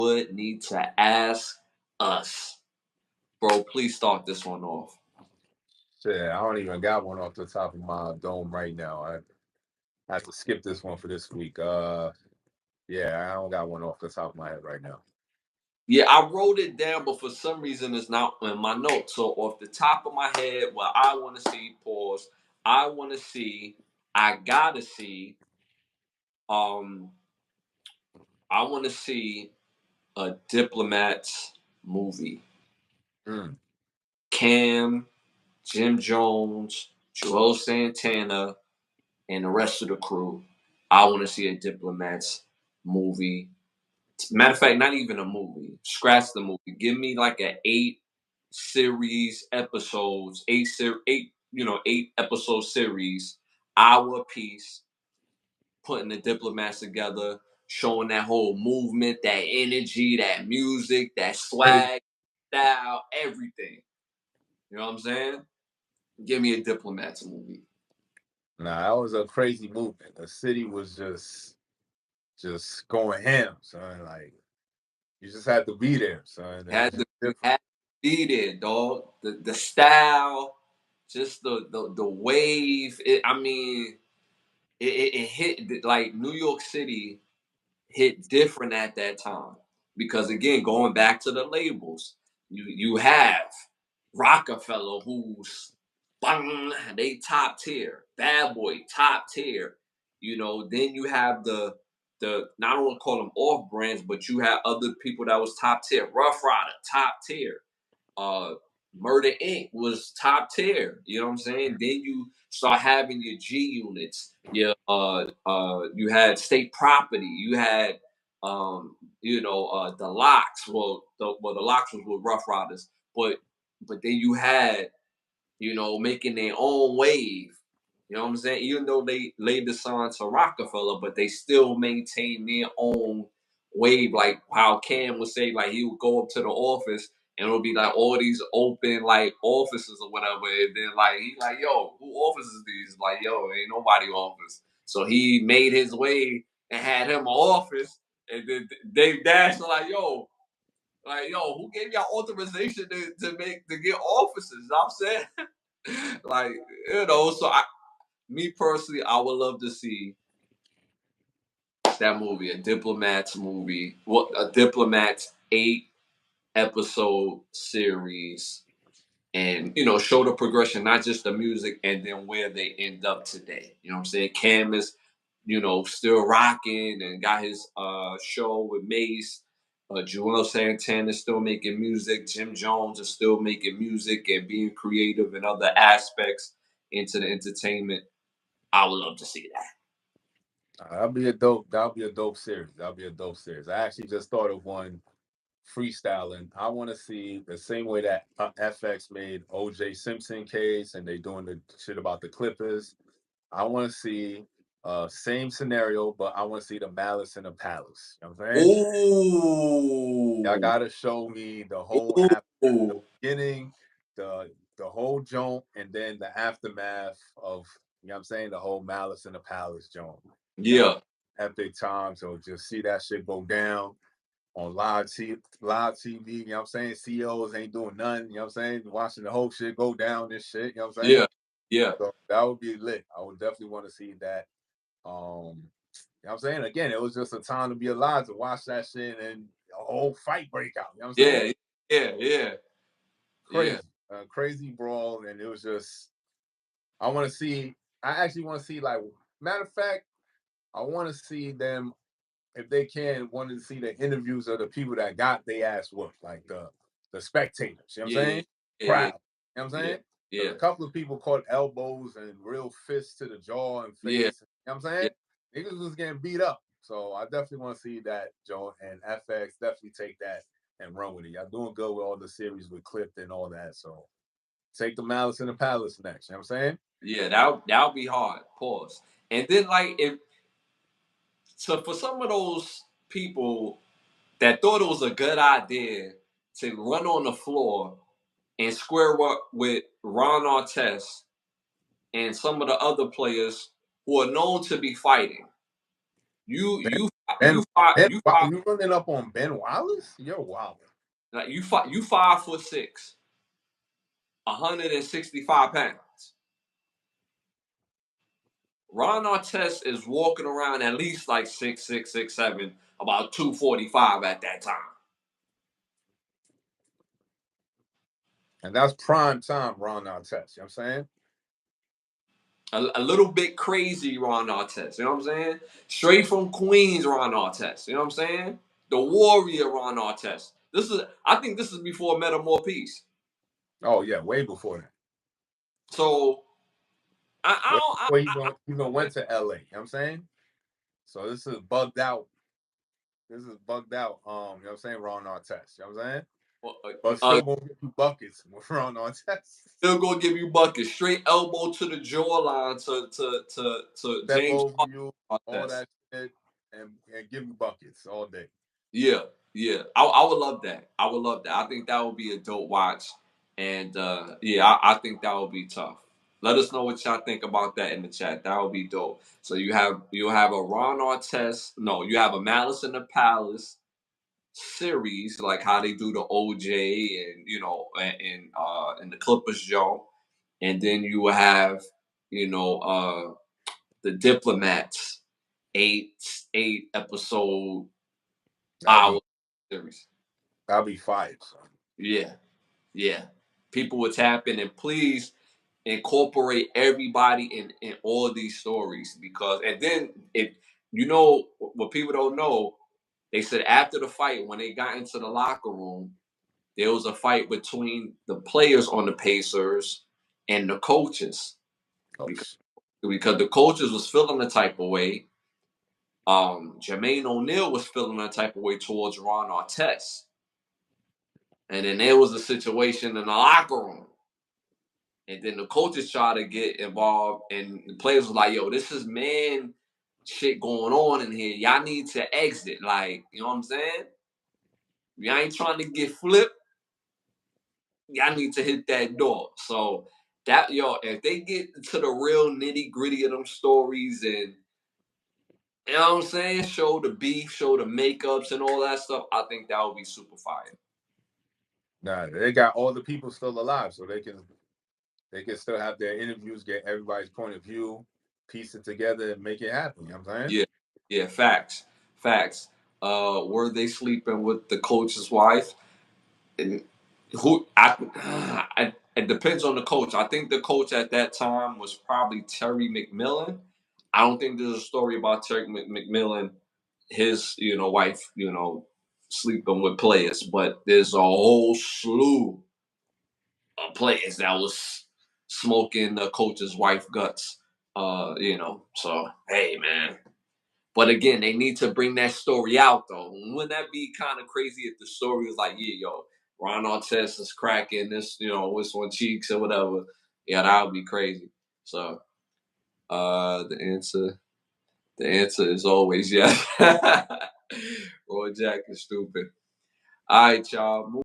would need to ask us. Bro, please start this one off. Shit, I don't even got one off the top of my dome right now. I have to skip this one for this week. Yeah, I don't got one off the top of my head right now. Yeah, I wrote it down, but for some reason it's not in my notes. So off the top of my head, what I want to see, pause. I gotta see, um, I want to see a Diplomats movie. Mm. Cam, Jim Jones, Joel Santana, and the rest of the crew. I want to see a Diplomats movie. Matter of fact, not even a movie. Scratch the movie. Give me like an 8 episode series, hour piece, putting the Diplomats together, showing that whole movement, that energy, that music, that swag, style, everything. You know what I'm saying? Give me a Diplomats movie. Nah, that was a crazy movement. The city was just going ham, son. Like you just had to be there, son. It was just You different. had to be there, dog. The style, just the wave. It hit like New York City hit different at that time because again, going back to the labels, you have Rockefeller, who's bang, they top tier, Bad Boy top tier. Then you have the not only call them off brands, but you have other people that was top tier. Rough Rider top tier. uh Murder Inc. was top tier. You know what I'm saying? Then you start having your G units. You had State Property. You had the Locks. The Locks was with Rough Riders, but then you had making their own wave. You know what I'm saying? Even though they laid the sign to Rockefeller, but they still maintain their own wave. Like how Cam would say, like he would go up to the office and it'll be like all these open like offices or whatever. And then like he like, yo, who offices these? Like, yo, ain't nobody office. So he made his way and had him an office. And then Dave Dash was like, yo, who gave y'all authorization to get offices? You know what I'm saying? Like, so me personally, I would love to see that movie, a Diplomats movie, a Diplomats 8 episode series, and show the progression, not just the music, and then where they end up today. You know what I'm saying? Cam is, still rocking and got his show with Mace. Joel Santana is still making music. Jim Jones is still making music and being creative in other aspects into the entertainment. I would love to see that. That'll be a dope series. That'll be a dope series. I actually just thought of one freestyling. I want to see the same way that FX made OJ Simpson case and they doing the shit about the Clippers. I want to see same scenario, but I want to see the Malice in the Palace. You know what I'm saying? Ooh. Y'all gotta show me the whole the beginning, the whole joint, and then the aftermath of, you know what I'm saying, the whole Malice in the Palace joint. Yeah. Epic time. So just see that shit go down on live TV, you know what I'm saying? CEOs ain't doing nothing, you know what I'm saying? Watching the whole shit go down and shit, you know what I'm saying? Yeah. Yeah. So that would be lit. I would definitely want to see that. You know what I'm saying? Again, it was just a time to be alive to watch that shit and a whole fight break out. You know what I'm saying? Yeah. Crazy. Crazy brawl. And it was just, I actually want to see, like, matter of fact, I want to see them, if they can, wanted to see the interviews of the people that got their ass whooped, like the spectators. You know what I'm saying? Crowd. You know what I'm saying? Yeah. A couple of people caught elbows and real fists to the jaw and face. You know what I'm saying? Niggas was getting beat up. So I definitely want to see that, Joe, and FX definitely take that and run with it. Y'all doing good with all the series with Clipped and all that. So take the Malice in the Palace next. You know what I'm saying? Yeah, that'll be hard. Pause. And then so for some of those people that thought it was a good idea to run on the floor and square up with Ron Artest and some of the other players who are known to be fighting. You Ben, you five, you running up on Ben Wallace? You're wild. like you 5'6", 165 pounds. Ron Artest is walking around at least like 6'6", 6'7", about 245 at that time. And that's prime time Ron Artest. You know what I'm saying? A little bit crazy Ron Artest. You know what I'm saying? Straight from Queens Ron Artest. You know what I'm saying? The warrior Ron Artest. I think this is before Meta More Peace. Oh yeah, way before that. So he even went to LA. You know what I'm saying? So this is bugged out. You know what I'm saying? Ron Artest. You know what I'm saying? But still gonna give you buckets with Ron Artest. Still gonna give you buckets. Straight elbow to the jawline to Step James over you, all that shit, and give you buckets all day. Yeah. I would love that. I think that would be a dope watch. And I think that would be tough. Let us know what y'all think about that in the chat. That would be dope. So you have a Ron Artest. No, you have a Malice in the Palace series, like how they do the OJ and and the Clippers Joe. And then you have, the Diplomats, eight episode hour series. That'll be fire, son. Yeah. People will tap in, and please incorporate everybody in all of these stories, because and then if what people don't know, they said after the fight, when they got into the locker room, there was a fight between the players on the Pacers and the coaches. Because the coaches was feeling the type of way. Jermaine O'Neal was feeling that type of way towards Ron Artest. And then there was a situation in the locker room. And then the coaches tried to get involved, and the players was like, yo, this is man shit going on in here. Y'all need to exit. Like, you know what I'm saying? Y'all ain't trying to get flipped. Y'all need to hit that door. So if they get to the real nitty gritty of them stories, and you know what I'm saying, show the beef, show the makeups and all that stuff, I think that would be super fire. Nah, they got all the people still alive, so they can still have their interviews, get everybody's point of view, piece it together, and make it happen. You know what I'm saying? Yeah, facts. Were they sleeping with the coach's wife? And it depends on the coach. I think the coach at that time was probably Terry McMillan. I don't think there's a story about Terry McMillan, his wife, sleeping with players, but there's a whole slew of players that was smoking the coach's wife guts. So hey, man. But again, they need to bring that story out, though. Wouldn't that be kind of crazy if the story was like, yeah, yo, Ron Artest is cracking this, with on cheeks or whatever? Yeah, that would be crazy. So, the answer is always yes. Roy Jack is stupid. All right, y'all.